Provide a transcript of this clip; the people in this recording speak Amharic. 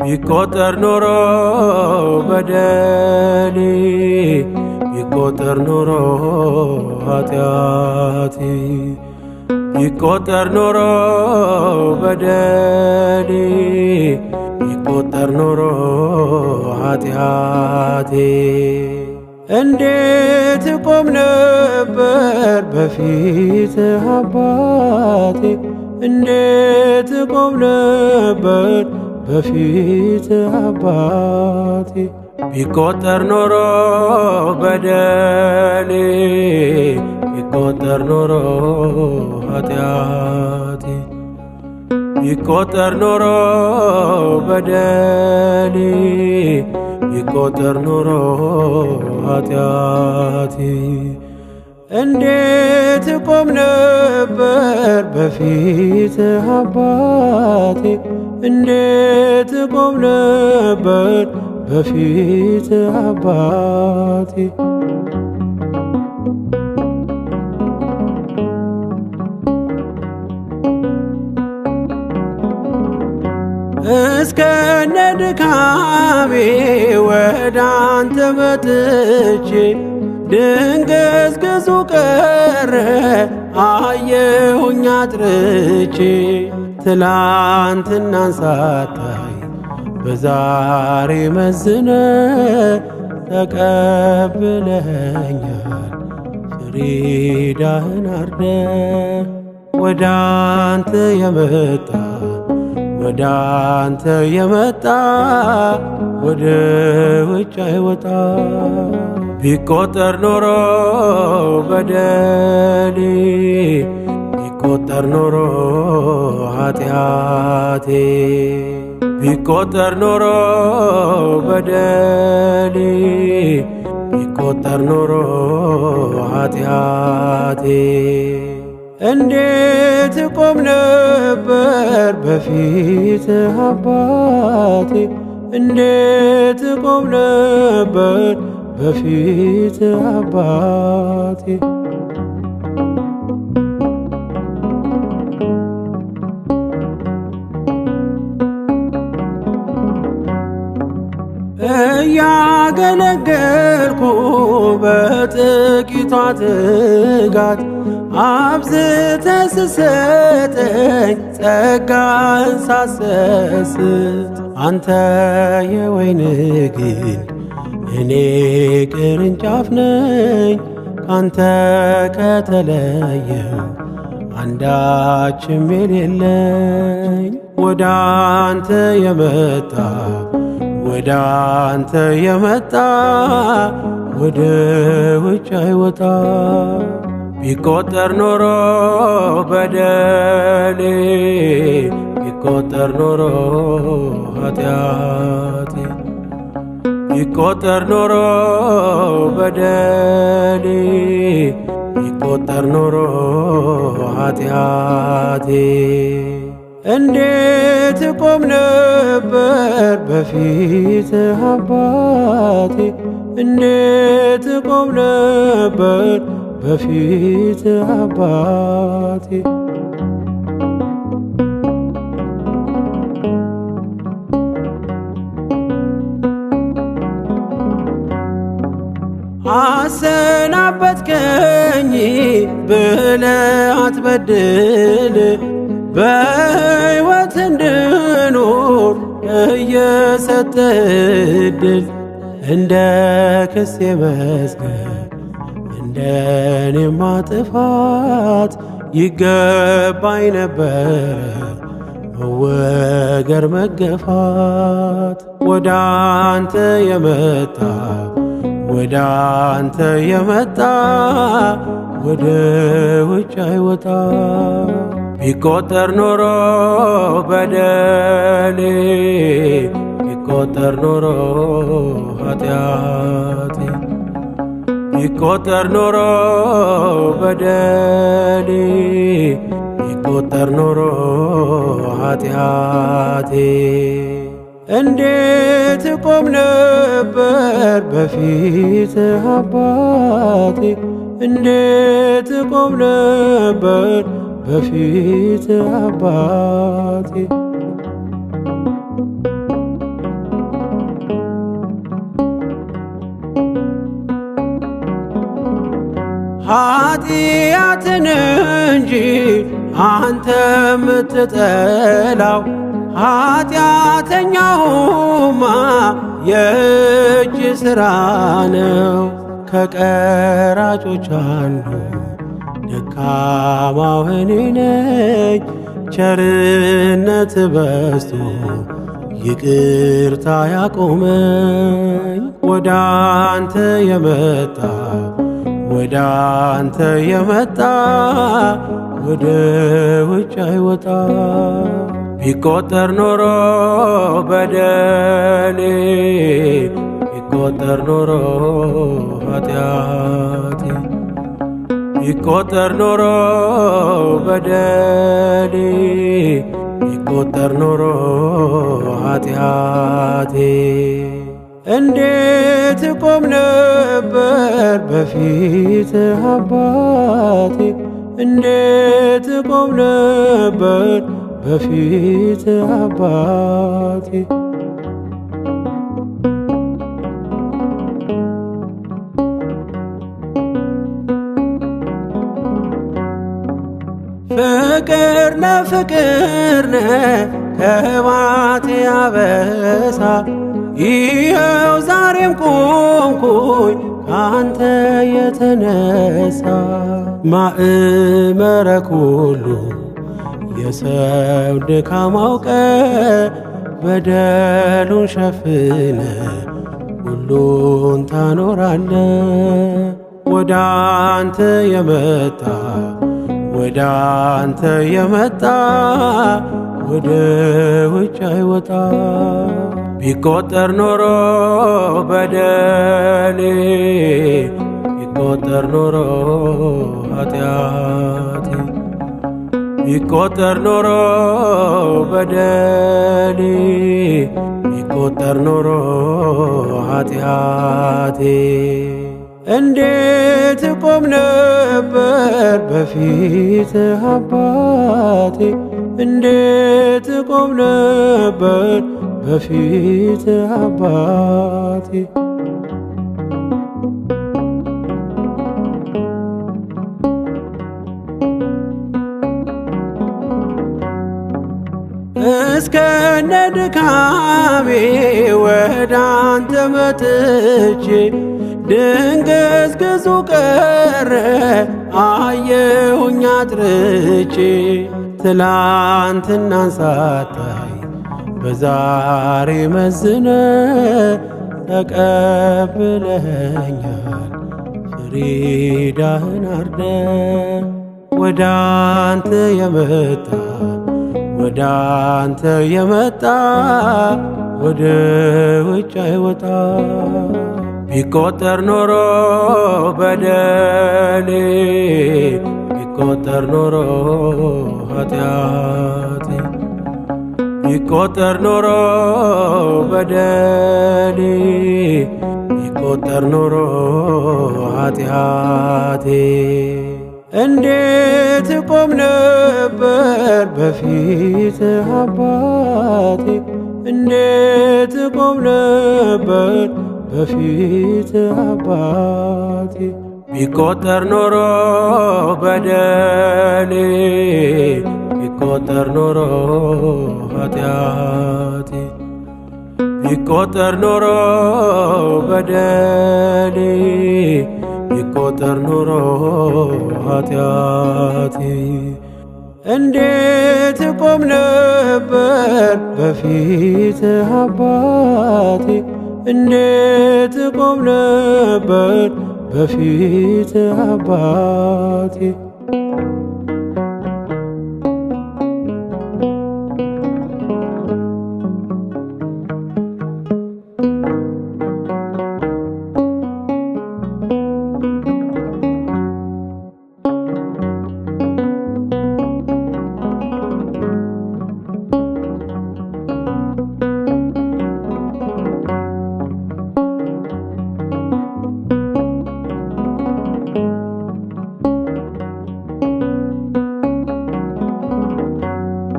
ቢቆጠር ኖሮ በደሌ ቢቆጠር ኖሮ ኃጢአቴ ቢቆጠር ኖሮ በደሌ ቢቆጠር ኖሮ ኃጢአቴ እንዴት ቆም ነበር በፊት አባቴ እንዴት ቆም ነበር በፊት አባቴ ቢቆጠር ኖሮ በደሌ ቢቆጠር ኖሮ ኃጢአቴ ቢቆጠር ኖሮ በደሌ ቢቆጠር ኖሮ ኃጢአቴ እንዴት ቆም ነበር በፊት አባቴ እንዴት ቆም ነበር በፊት አባቴ እስከነ ድካሜ ወዳንተ መጥቼ ድንግዝግዙ ቀረ አየሁኝ አጥርቼ ትላንትናን ሳታይ በዛሬ መዝነ ተቀብለኸኛል ፍሪዳህን አርደ ወዳንተ የመጣ ወዳንተ የመጣ ወደ ውጭ አይወጣ ቢቆጠር ኖሮ በደሌ ቢቆጠር ኖሮ ኃጢአቴ ቢቆጠር ኖሮ በደሌ ቢቆጠር ኖሮ ኃጢአቴ እንዴት ቆም ነበር በፊት አባቴ እንዴት ቆም ነበር በፊት አባቴ እያገለገልኩ በጥቂቷ ትጋት አብዝተህ ስሰጠኝ ጸጋህን ሳሰስት አንተ የወይን ግንድ እኔ ቅርንጫፍ ነኝ ካንተ ከተለየው አንዳችም የሌለኝ ወዳንተ የመጣ ወዳንተ የመጣ ወደ ውጭ አይወጣ ቢቆጠር ኖሮ በደሌ ቢቆጠር ኖሮ ኃጢአቴ ቢቆጠር ኖሮ በደሌ ቢቆጠር ኖሮ ኃጢአቴ እንዴት ቆም ነበር በፊት አባቴ እንዴት ቆም ነበር በፊት አባቴ አሰናበትከኝ ብለህ አትበድል በሕይወት እንድኖር እየሰጠህ ዕድል እንደ ክሴ መዝገብ እንደኔማ ጥፋት ይገባኝ ነበረ መወገር መገፋት ወዳንተ የመጣ ወዳንተ የመጣ ወደ ውጭ አይወጣ ቢቆጠር ኖሮ በደሌ ቢቆጠር ኖሮ ኃጢአቴ ቢቆጠር ኖሮ በደሌ ቢቆጠር ኖሮ ኃጢአቴ እንዴት ቆም ነበር በፊት አባቴ እንዴት ቆም ነበር በፊት አባቴ ኃጢአትን እንጂ አንተ የምትጠላው ኃጢአተኛውማ የእጅ ሥራ ነው። ከቀራጮች አንዱ ደካማው እኔ ነኝ። ቸርነት በዝቶ ይቅርታ ያቆመኝ ወደ አንተ የመጣ ወደ አንተ የመጣ ወደ ውጭ አይወጣ። ቢቆጠር ኖሮ በደሌ ቢቆጠር ኖሮ ኃጢአቴ ቢቆጠር ኖሮ በደሌ ቢቆጠር ኖሮ ኃጢአቴ እንዴት ቆም ነበር በፊትህ አባቴ እንዴት ቆም ነበር በፊትህ አባቴ። ፍቅር ነህ ከማቴ አበሳ ይኸው ዛሬም ቆምኩኝ ካንተ የተነሳ። ማእመረ ኩሉ የሰው ድካም አውቀ በደሉን ሸፍነ ሁሉን ታኖራለ። ወደ አንተ የመጣ ወደ አንተ የመጣ ወደ ውጭ አይወጣ። ቢቆጠር ኖሮ በደሌ ቢቆጠር ኖሮ ኃጢአቴ ቢቆጠር ኖሮ በደሌ ቢቆጠር ኖሮ ኃጢአቴ እንዴት ቆም ነበር በፊትህ አባቴ እንዴት ቆም ነበር በፊትህ አባቴ። እስከነ ድካሜ ወደ አንተ መጥቼ ድንግዝግዙ ቀረ አየሁኝ አጥርቼ። ትላንትናን ሳታይ በዛሬ መዝነ ተቀብለኸኛል ፍሪዳህን አርደ። ወደ አንተ የመጣ ወደ አንተ የመጣ ወደ ውጭ አይወጣ። ቢቆጠር ኖሮ በደሌ ቢቆጠር ኖሮ ኃጢአቴ ቢቆጠር ኖሮ በደሌ ቢቆጠር ኖሮ ኃጢአቴ እንዴት ቆም ነበር በፊትህ አባቴ እንዴት ቆም ነበር በፊትህ አባቴ። ቢቆጠር ኖሮ በደሌ ቢቆጠር ኖሮ ኃጢአቴ ቢቆጠር ኖሮ በደሌ ቢቆጠር ኖሮ ኃጢአቴ እንዴት ቆም ነበር በፊትህ አባቴ እንዴት ቆም ነበር በፊትህ አባቴ።